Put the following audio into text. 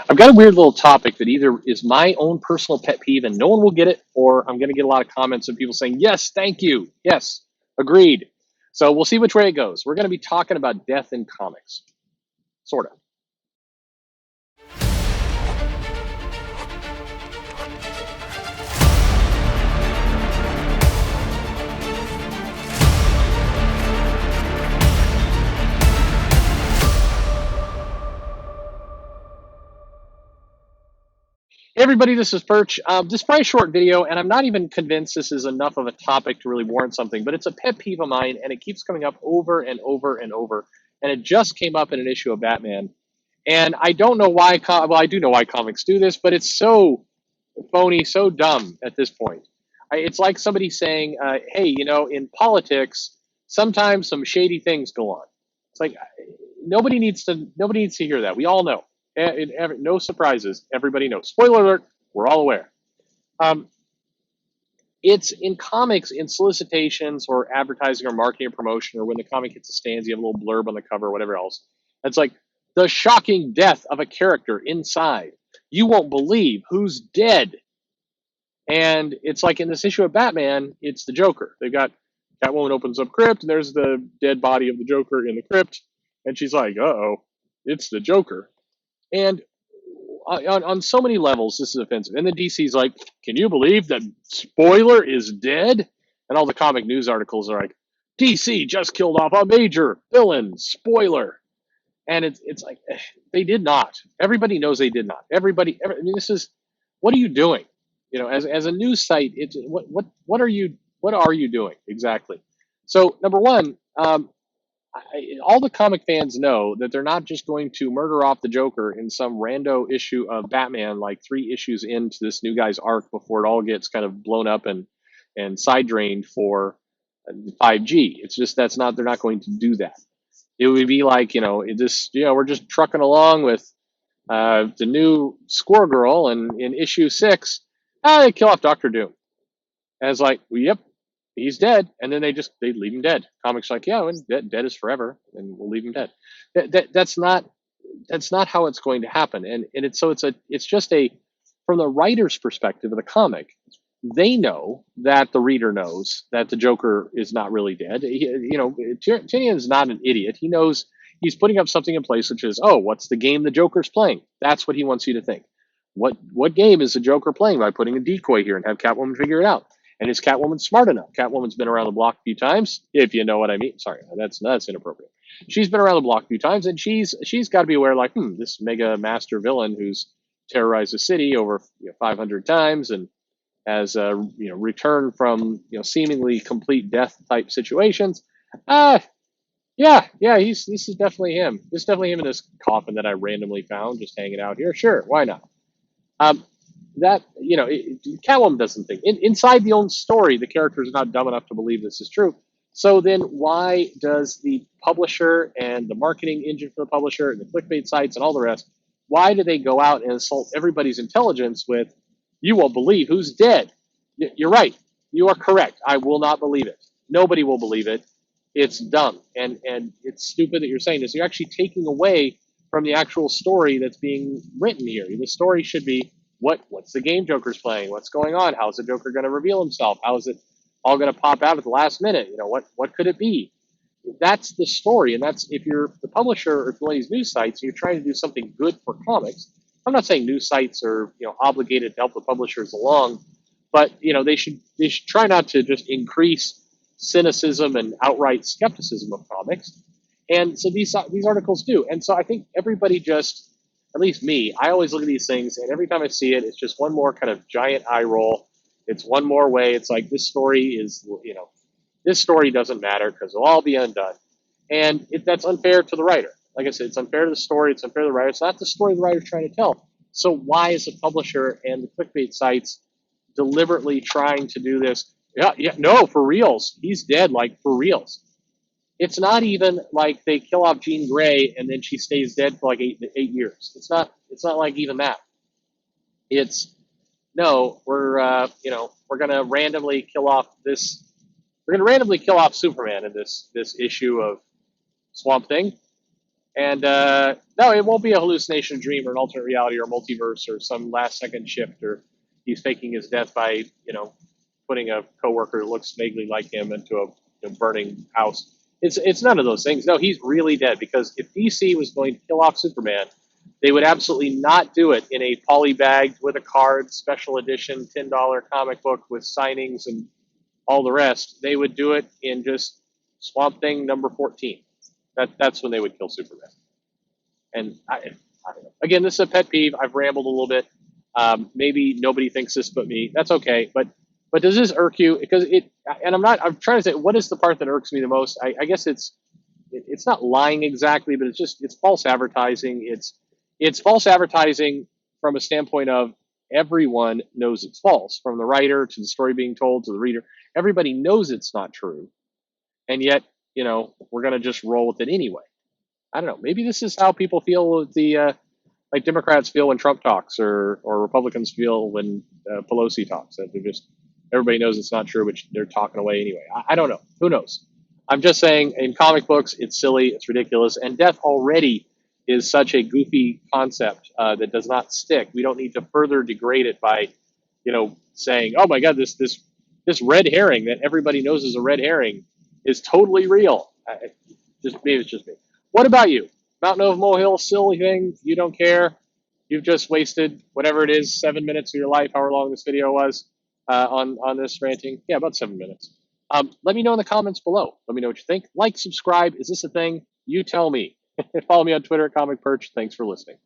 I've got a weird little topic that either is my own personal pet peeve and no one will get it, or I'm going to get a lot of comments of people saying, yes, thank you. Yes, agreed. So we'll see which way it goes. We're going to be talking about death in comics, sort of. Hey everybody, this is Perch. This is probably a short video, and I'm not even convinced this is enough of a topic to really warrant something, but it's a pet peeve of mine, and it keeps coming up over and over and over. And it just came up in an issue of Batman. And I don't know why, well, I do know why comics do this, but it's so phony, so dumb at this point. It's like somebody saying, hey, in politics, sometimes some shady things go on. It's like nobody needs to hear that. We all know. No surprises. Everybody knows. Spoiler alert, we're all aware. Um, it's in comics, in solicitations or advertising or marketing or promotion, or when the comic hits the stands, you have a little blurb on the cover or whatever else. It's like the shocking death of a character inside. You won't believe who's dead. And it's like in this issue of Batman, it's the Joker. They've got Catwoman opens up crypt, and there's the dead body of the Joker in the crypt. And she's like, uh-oh, it's the Joker. And on so many levels, this is offensive. And then DC's like, can you believe that Spoiler is dead? And all the comic news articles are like, DC just killed off a major villain, Spoiler. And it's like, they did not. Everybody knows they did not. I mean, this is, what are you doing? As a news site, it's what are you doing exactly? So number one, all the comic fans know that they're not just going to murder off the Joker in some rando issue of Batman, like 3 issues into this new guy's arc before it all gets kind of blown up and side drained for 5G. It's just they're not going to do that. It would be like we're just trucking along with the new Squirrel Girl, and in issue 6, they kill off Doctor Doom, and it's like, well, yep, he's dead, and then they leave him dead. Comics like, yeah, and dead is forever, and we'll leave him dead. That's not how it's going to happen, and it's just from the writer's perspective of the comic. They know that the reader knows that the Joker is not really dead. Tynion's not an idiot. He knows he's putting up something in place, which is, oh, what's the game the Joker's playing? That's what he wants you to think. What game is the Joker playing by putting a decoy here and have Catwoman figure it out? And is Catwoman smart enough? Catwoman's been around the block a few times, if you know what I mean. Sorry, that's inappropriate. She's been around the block a few times, and she's got to be aware, like, this mega master villain who's terrorized the city over 500 times and has returned from seemingly complete death type situations. Yeah, this is definitely him. This is definitely him in this coffin that I randomly found just hanging out here. Sure, why not? Catwoman doesn't think. Inside the own story, the characters are not dumb enough to believe this is true. So then why does the publisher and the marketing engine for the publisher and the clickbait sites and all the rest, why do they go out and assault everybody's intelligence with, you won't believe who's dead? You're right. You are correct. I will not believe it. Nobody will believe it. It's dumb. And it's stupid that you're saying this. You're actually taking away from the actual story that's being written here. The story should be, what's the game Joker's playing? What's going on? How's the Joker going to reveal himself? How is it all going to pop out at the last minute? What could it be? That's the story. And that's, if you're the publisher or if you're one of these news sites and you're trying to do something good for comics, I'm not saying news sites are obligated to help the publishers along, but they should try not to just increase cynicism and outright skepticism of comics. And so these articles do. And so I think everybody just, at least me, I always look at these things, and every time I see it, it's just one more kind of giant eye roll. It's one more way. It's like, this story doesn't matter because it'll all be undone. And that's unfair to the writer. Like I said, it's unfair to the story. It's unfair to the writer. It's not the story the writer's trying to tell. So why is the publisher and the clickbait sites deliberately trying to do this? No, for reals. He's dead, like, for reals. It's not even like they kill off Jean Grey and then she stays dead for like 8 years. It's not like even that. It's, no, we're gonna randomly kill off this. We're gonna randomly kill off Superman in this issue of Swamp Thing. And no, it won't be a hallucination, dream, or an alternate reality, or multiverse, or some last second shift, or he's faking his death by putting a coworker who looks vaguely like him into a burning house. It's none of those things. No, he's really dead, because if DC was going to kill off Superman, they would absolutely not do it in a polybagged with a card special edition $10 comic book with signings and all the rest. They would do it in just Swamp Thing number 14. That's when they would kill Superman. And I don't know. Again, this is a pet peeve. I've rambled a little bit. Maybe nobody thinks this but me. That's okay. But does this irk you? Because it, and I'm trying to say, what is the part that irks me the most? I guess it's not lying exactly, but it's false advertising. It's false advertising from a standpoint of everyone knows it's false, from the writer to the story being told to the reader. Everybody knows it's not true, and yet we're gonna just roll with it anyway. I don't know. Maybe this is how people feel with the like Democrats feel when Trump talks, or Republicans feel when Pelosi talks. That they're just everybody knows it's not true, but they're talking away anyway. I don't know. Who knows? I'm just saying, in comic books, it's silly, it's ridiculous, and death already is such a goofy concept that does not stick. We don't need to further degrade it by, saying, "Oh my God, this red herring that everybody knows is a red herring is totally real." Just maybe it's just me. What about you? Mountain of Molehill, silly thing. You don't care. You've just wasted whatever it is, 7 minutes of your life, however long this video was, on this ranting. Yeah, about 7 minutes. Let me know in the comments below. Let me know what you think. Like, subscribe. Is this a thing? You tell me. Follow me on Twitter at Comic Perch. Thanks for listening.